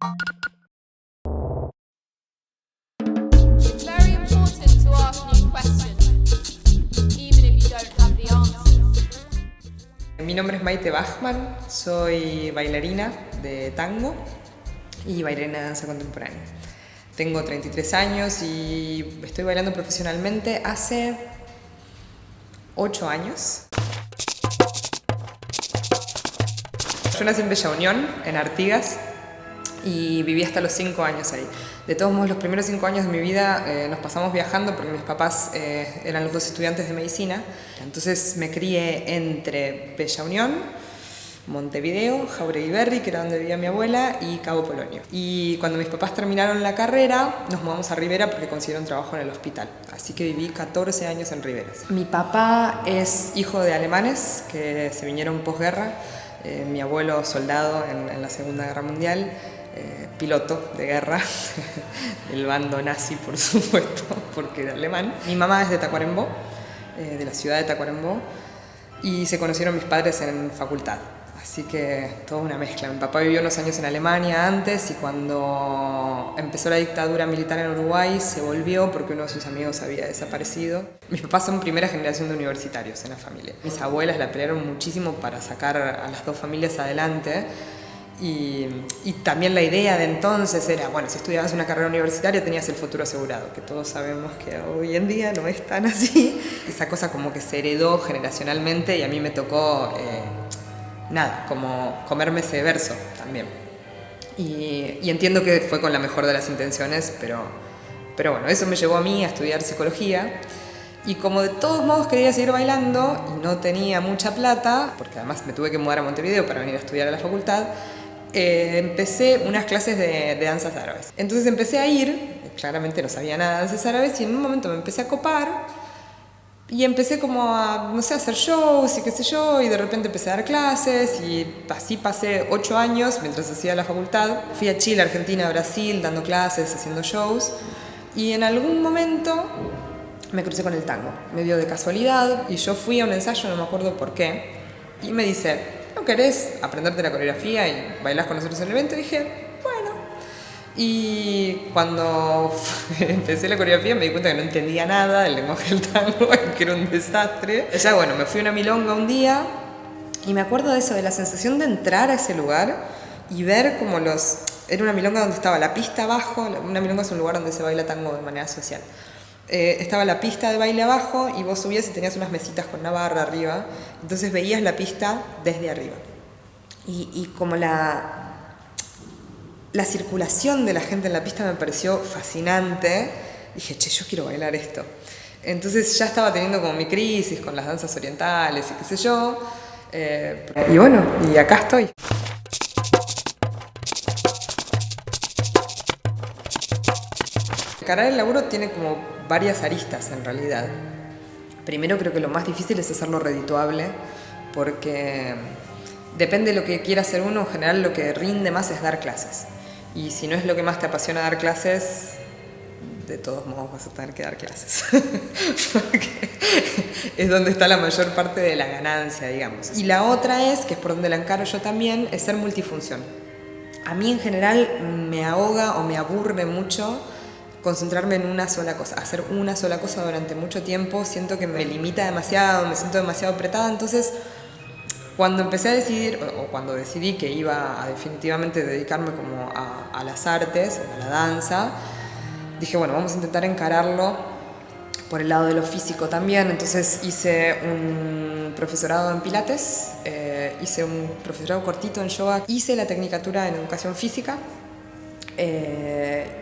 It's very important to ask new questions, even if you don't have the answers. Mi nombre es Maite Bachmann, soy bailarina de tango y bailarina de danza contemporánea. Tengo 33 años y estoy bailando profesionalmente hace 8 años. Yo nací en Bella Unión, en Artigas, y viví hasta los 5 años ahí. De todos modos, los primeros 5 años de mi vida nos pasamos viajando porque mis papás eran los dos estudiantes de medicina. Entonces me crié entre Bella Unión, Montevideo, Jauregui Berri, que era donde vivía mi abuela, y Cabo Polonio. Y cuando mis papás terminaron la carrera, nos mudamos a Rivera porque consiguieron trabajo en el hospital. Así que viví 14 años en Riveras. Mi papá es hijo de alemanes que se vinieron posguerra. Mi abuelo soldado en la Segunda Guerra Mundial, piloto de guerra, del bando nazi por supuesto, porque era alemán. Mi mamá es de Tacuarembó, de la ciudad de Tacuarembó, y se conocieron mis padres en facultad. Así que toda una mezcla. Mi papá vivió unos años en Alemania antes y cuando empezó la dictadura militar en Uruguay se volvió porque uno de sus amigos había desaparecido. Mis papás son primera generación de universitarios en la familia. Mis abuelas la pelearon muchísimo para sacar a las dos familias adelante y también la idea de entonces era, bueno, si estudiabas una carrera universitaria tenías el futuro asegurado, que todos sabemos que hoy en día no es tan así. Esa cosa como que se heredó generacionalmente y a mí me tocó... nada, como comerme ese verso también. Y entiendo que fue con la mejor de las intenciones, pero bueno, eso me llevó a mí a estudiar psicología. Y como de todos modos quería seguir bailando y no tenía mucha plata, porque además me tuve que mudar a Montevideo para venir a estudiar a la facultad, empecé unas clases de danzas árabes. Entonces empecé a ir, claramente no sabía nada de danzas árabes, y en un momento me empecé a copar. Y empecé como a, no sé, a hacer shows y qué sé yo, y de repente empecé a dar clases y así pasé 8 años mientras hacía la facultad. Fui a Chile, Argentina, Brasil, dando clases, haciendo shows. Y en algún momento me crucé con el tango, medio de casualidad, y yo fui a un ensayo, no me acuerdo por qué, y me dice, ¿no querés aprenderte la coreografía y bailás con nosotros en el evento? Y dije, bueno. Y cuando empecé la coreografía me di cuenta que no entendía nada del lenguaje del tango, que era un desastre. Ya bueno, me fui a una milonga un día y me acuerdo de eso, de la sensación de entrar a ese lugar y ver como los... Era una milonga donde estaba la pista abajo, una milonga es un lugar donde se baila tango de manera social. Estaba la pista de baile abajo y vos subías y tenías unas mesitas con una barra arriba, entonces veías la pista desde arriba. Y como la circulación de la gente en la pista me pareció fascinante. Dije, che, yo quiero bailar esto. Entonces ya estaba teniendo como mi crisis con las danzas orientales y qué sé yo. Y bueno, y acá estoy. Encarar el laburo tiene como varias aristas en realidad. Primero creo que lo más difícil es hacerlo redituable, porque depende de lo que quiera hacer uno, en general lo que rinde más es dar clases. Y si no es lo que más te apasiona dar clases, de todos modos vas a tener que dar clases. Porque es donde está la mayor parte de la ganancia, digamos. Y la otra es, que es por donde la encaro yo también, es ser multifunción. A mí en general me ahoga o me aburre mucho concentrarme en una sola cosa, hacer una sola cosa durante mucho tiempo. Siento que me limita demasiado, me siento demasiado apretada, entonces... Cuando empecé a decidir, o cuando decidí que iba a definitivamente dedicarme como a las artes, a la danza, dije, bueno, vamos a intentar encararlo por el lado de lo físico también. Entonces hice un profesorado en pilates, hice un profesorado cortito en yoga, hice la tecnicatura en educación física,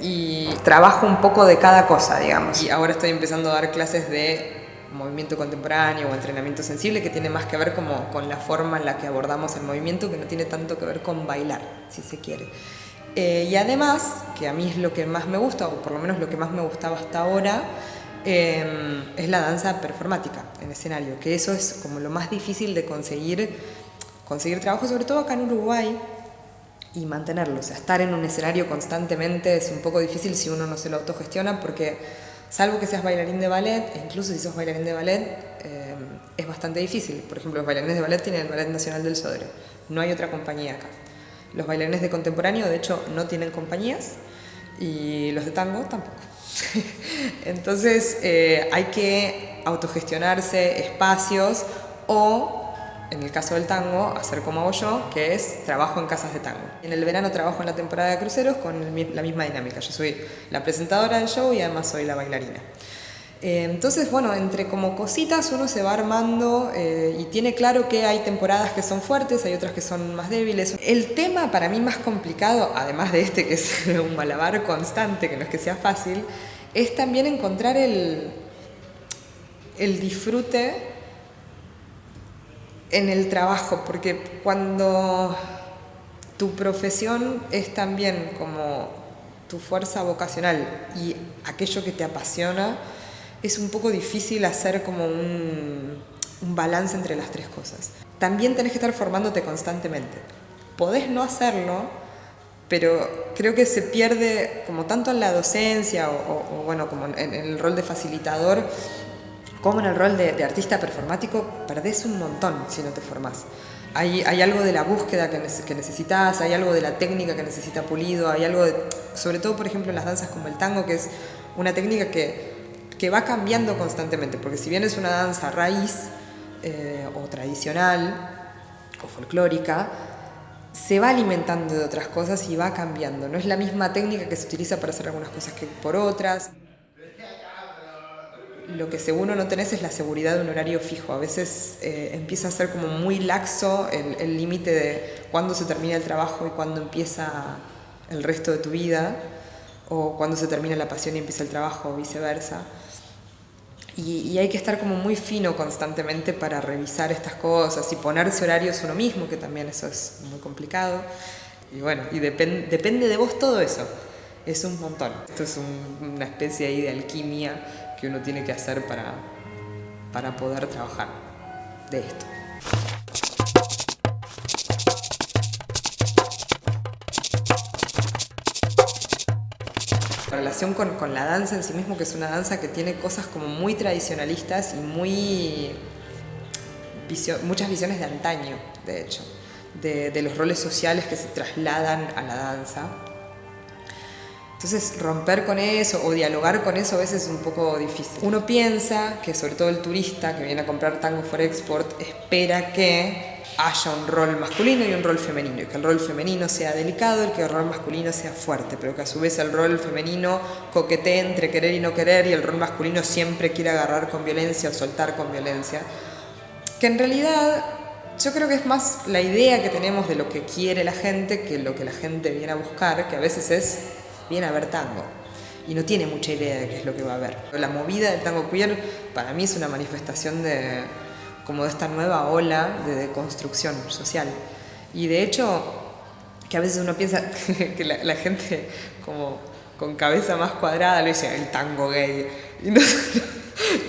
y trabajo un poco de cada cosa, digamos. Y ahora estoy empezando a dar clases de movimiento contemporáneo o entrenamiento sensible, que tiene más que ver como con la forma en la que abordamos el movimiento, que no tiene tanto que ver con bailar, si se quiere. Y además, que a mí es lo que más me gusta, o por lo menos lo que más me gustaba hasta ahora, es la danza performática en escenario, que eso es como lo más difícil de conseguir trabajo, sobre todo acá en Uruguay, y mantenerlo. O sea, estar en un escenario constantemente es un poco difícil si uno no se lo autogestiona, porque salvo que seas bailarín de ballet, e incluso si sos bailarín de ballet, es bastante difícil. Por ejemplo, los bailarines de ballet tienen el Ballet Nacional del Sodre. No hay otra compañía acá. Los bailarines de contemporáneo, de hecho, no tienen compañías y los de tango tampoco. Entonces hay que autogestionarse espacios o, en el caso del tango, hacer como hago yo, que es trabajo en casas de tango. En el verano trabajo en la temporada de cruceros con la misma dinámica. Yo soy la presentadora del show y además soy la bailarina. Entonces, bueno, entre como cositas uno se va armando y tiene claro que hay temporadas que son fuertes, hay otras que son más débiles. El tema para mí más complicado, además de este que es un malabar constante, que no es que sea fácil, es también encontrar el disfrute en el trabajo, porque cuando tu profesión es también como tu fuerza vocacional y aquello que te apasiona, es un poco difícil hacer como un balance entre las tres cosas. También tenés que estar formándote constantemente. Podés no hacerlo, pero creo que se pierde como tanto en la docencia o bueno, como en el rol de facilitador, como en el rol de artista performático, perdés un montón si no te formás. Hay algo de la búsqueda que necesitas, hay algo de la técnica que necesita pulido, hay algo sobre todo por ejemplo en las danzas como el tango, que es una técnica que va cambiando constantemente, porque si bien es una danza raíz o tradicional o folclórica, se va alimentando de otras cosas y va cambiando. No es la misma técnica que se utiliza para hacer algunas cosas que por otras. Lo que seguro no tenés es la seguridad de un horario fijo. A veces empieza a ser como muy laxo el límite de cuándo se termina el trabajo y cuándo empieza el resto de tu vida, o cuándo se termina la pasión y empieza el trabajo, o viceversa. Y hay que estar como muy fino constantemente para revisar estas cosas y ponerse horarios uno mismo, que también eso es muy complicado. Y bueno, y depende de vos todo eso. Es un montón. Esto es una especie ahí de alquimia que uno tiene que hacer para poder trabajar de esto. La relación con la danza en sí mismo, que es una danza que tiene cosas como muy tradicionalistas y muchas visiones de antaño, de hecho, de los roles sociales que se trasladan a la danza. Entonces romper con eso o dialogar con eso a veces es un poco difícil. Uno piensa que sobre todo el turista que viene a comprar tango for export espera que haya un rol masculino y un rol femenino, y que el rol femenino sea delicado y que el rol masculino sea fuerte, pero que a su vez el rol femenino coquetee entre querer y no querer y el rol masculino siempre quiere agarrar con violencia o soltar con violencia. Que en realidad yo creo que es más la idea que tenemos de lo que quiere la gente que lo que la gente viene a buscar, que a veces viene a ver tango y no tiene mucha idea de qué es lo que va a ver. La movida del tango queer para mí es una manifestación de esta nueva ola de deconstrucción social. Y de hecho, que a veces uno piensa que la gente como con cabeza más cuadrada lo dice el tango gay. Y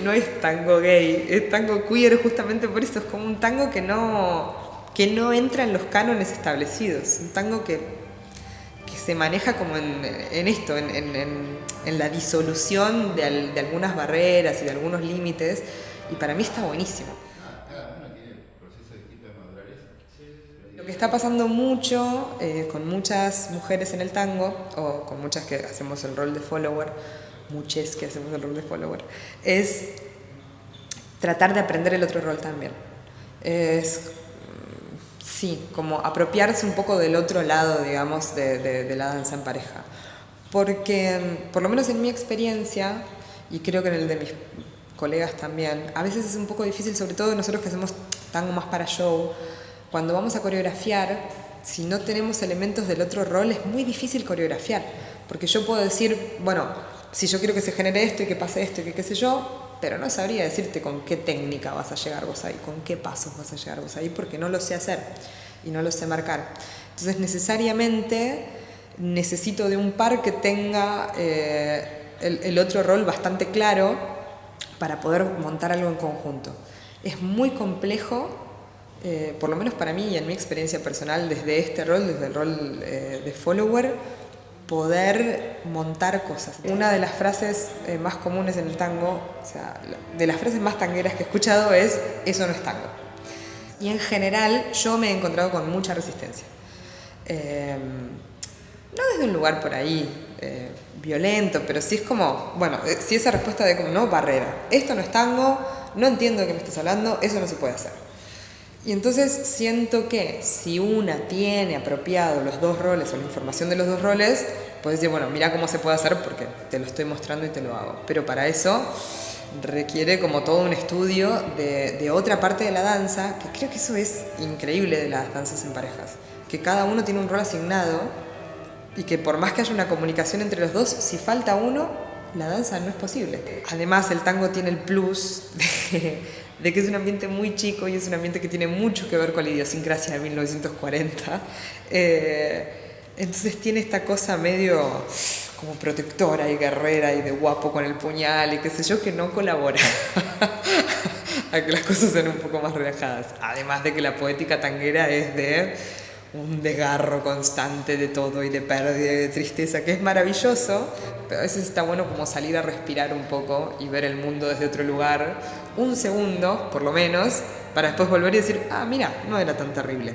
no es tango gay, es tango queer justamente por eso. Es como un tango que no entra en los cánones establecidos. Un tango que se maneja como en esto, en la disolución de algunas barreras y de algunos límites, y para mí está buenísimo. Cada uno tiene procesos distintos de madurez. Lo que está pasando mucho con muchas mujeres en el tango, o con muchas que hacemos el rol de follower, muchas que hacemos el rol de follower, es tratar de aprender el otro rol también. Sí, como apropiarse un poco del otro lado, digamos, de la danza en pareja. Porque, por lo menos en mi experiencia, y creo que en el de mis colegas también, a veces es un poco difícil, sobre todo nosotros que hacemos tango más para show, cuando vamos a coreografiar, si no tenemos elementos del otro rol, es muy difícil coreografiar. Porque yo puedo decir, bueno, si yo quiero que se genere esto y que pase esto y que qué sé yo, pero no sabría decirte con qué técnica vas a llegar vos ahí, con qué pasos vas a llegar vos ahí, porque no lo sé hacer y no lo sé marcar. Entonces necesariamente necesito de un par que tenga el otro rol bastante claro para poder montar algo en conjunto. Es muy complejo, por lo menos para mí y en mi experiencia personal, desde este rol, desde el rol de follower, poder montar cosas. Una de las frases más comunes en el tango, o sea, de las frases más tangueras que he escuchado es «eso no es tango». Y en general yo me he encontrado con mucha resistencia. no desde un lugar por ahí violento, pero sí es como, bueno, sí esa respuesta de como, no, barrera, esto no es tango, no entiendo de qué me estás hablando, eso no se puede hacer. Y entonces siento que si una tiene apropiado los dos roles o la información de los dos roles, puedes decir, bueno, mira cómo se puede hacer porque te lo estoy mostrando y te lo hago. Pero para eso requiere como todo un estudio de otra parte de la danza, que creo que eso es increíble de las danzas en parejas, que cada uno tiene un rol asignado y que por más que haya una comunicación entre los dos, si falta uno, la danza no es posible. Además, el tango tiene el plus de que es un ambiente muy chico y es un ambiente que tiene mucho que ver con la idiosincrasia de 1940. Entonces tiene esta cosa medio como protectora y guerrera y de guapo con el puñal y qué sé yo, que no colabora a que las cosas sean un poco más relajadas. Además de que la poética tanguera es de un desgarro constante de todo y de pérdida y de tristeza, que es maravilloso, pero a veces está bueno como salir a respirar un poco y ver el mundo desde otro lugar, un segundo por lo menos, para después volver y decir, ah, mira, no era tan terrible.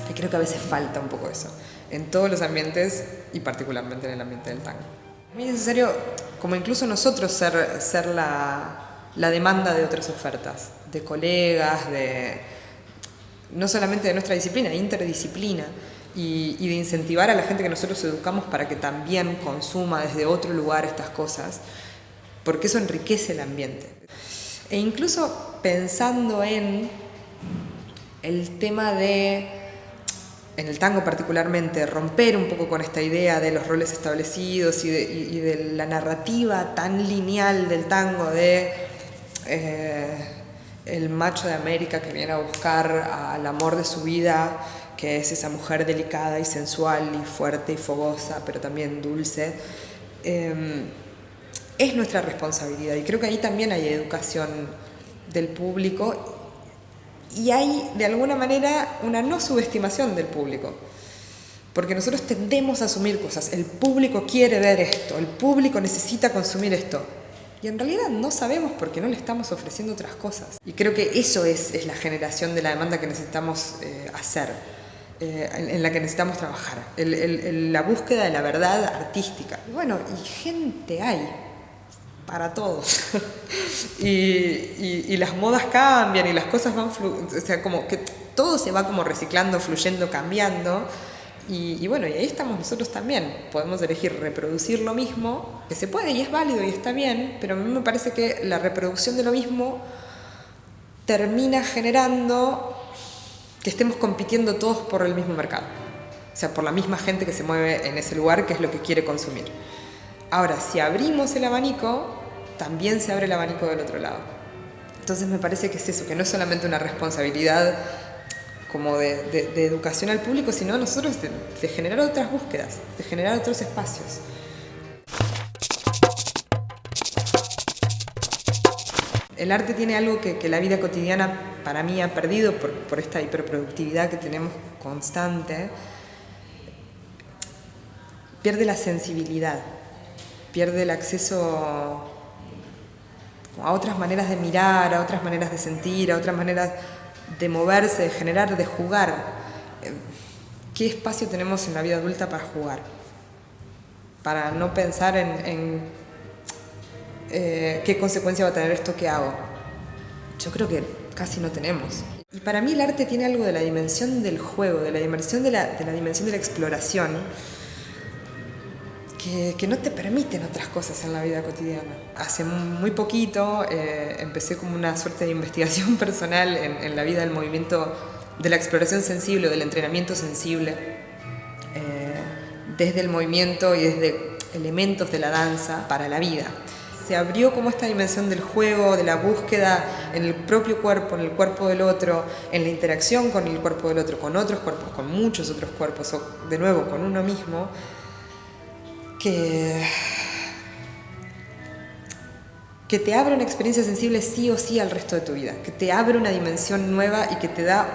Y creo que a veces falta un poco eso, en todos los ambientes y particularmente en el ambiente del tango. Es muy necesario, como incluso nosotros, ser la demanda de otras ofertas, de colegas, no solamente de nuestra disciplina, interdisciplina, y de incentivar a la gente que nosotros educamos para que también consuma desde otro lugar estas cosas, porque eso enriquece el ambiente. E incluso pensando en el tema de, en el tango particularmente, romper un poco con esta idea de los roles establecidos y de la narrativa tan lineal del tango de el macho de América que viene a buscar al amor de su vida, que es esa mujer delicada y sensual y fuerte y fogosa, pero también dulce, es nuestra responsabilidad. Y creo que ahí también hay educación del público y hay, de alguna manera, una no subestimación del público. Porque nosotros tendemos a asumir cosas. El público quiere ver esto, el público necesita consumir esto. Y en realidad no sabemos porque no le estamos ofreciendo otras cosas. Y creo que eso es la generación de la demanda que necesitamos hacer, en la que necesitamos trabajar. La búsqueda de la verdad artística. Y bueno, y gente hay para todos. y las modas cambian y las cosas van o sea, como que todo se va como reciclando, fluyendo, cambiando. Y bueno, y ahí estamos nosotros también. Podemos elegir reproducir lo mismo, que se puede y es válido y está bien, pero a mí me parece que la reproducción de lo mismo termina generando que estemos compitiendo todos por el mismo mercado. O sea, por la misma gente que se mueve en ese lugar, que es lo que quiere consumir. Ahora, si abrimos el abanico, también se abre el abanico del otro lado. Entonces me parece que es eso, que no es solamente una responsabilidad como de educación al público, sino nosotros de generar otras búsquedas, de generar otros espacios. El arte tiene algo que la vida cotidiana para mí ha perdido por esta hiperproductividad que tenemos constante. Pierde la sensibilidad, pierde el acceso a otras maneras de mirar, a otras maneras de sentir, a otras maneras de moverse, de generar, de jugar. ¿Qué espacio tenemos en la vida adulta para jugar? Para no pensar en qué consecuencia va a tener esto que hago. Yo creo que casi no tenemos. Y para mí el arte tiene algo de la dimensión del juego, de la dimensión de la dimensión de la exploración, que no te permiten otras cosas en la vida cotidiana. Hace muy poquito empecé como una suerte de investigación personal en la vida del movimiento de la exploración sensible o del entrenamiento sensible, desde el movimiento y desde elementos de la danza para la vida. Se abrió como esta dimensión del juego, de la búsqueda en el propio cuerpo, en el cuerpo del otro, en la interacción con el cuerpo del otro, con otros cuerpos, con muchos otros cuerpos, o de nuevo con uno mismo, que te abre una experiencia sensible sí o sí al resto de tu vida, que te abre una dimensión nueva y que te da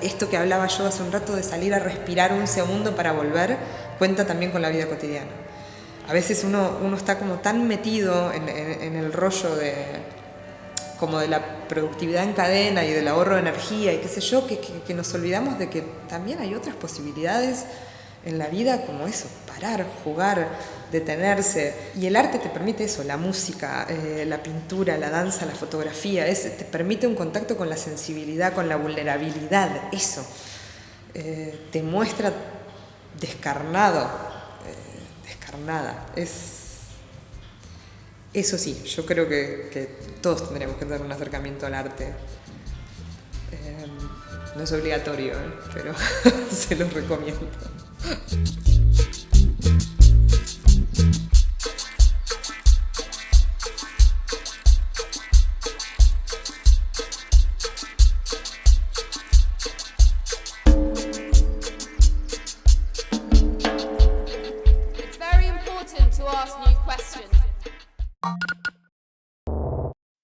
esto que hablaba yo hace un rato de salir a respirar un segundo para volver, cuenta también con la vida cotidiana. A veces uno está como tan metido en el rollo como de la productividad en cadena y del ahorro de energía y qué sé yo, que nos olvidamos de que también hay otras posibilidades en la vida, como eso, parar, jugar, detenerse. Y el arte te permite eso, la música, la pintura, la danza, la fotografía, te permite un contacto con la sensibilidad, con la vulnerabilidad, eso. Te muestra descarnado, descarnada. Eso sí, yo creo que todos tendremos que tener un acercamiento al arte. No es obligatorio, pero se los recomiendo.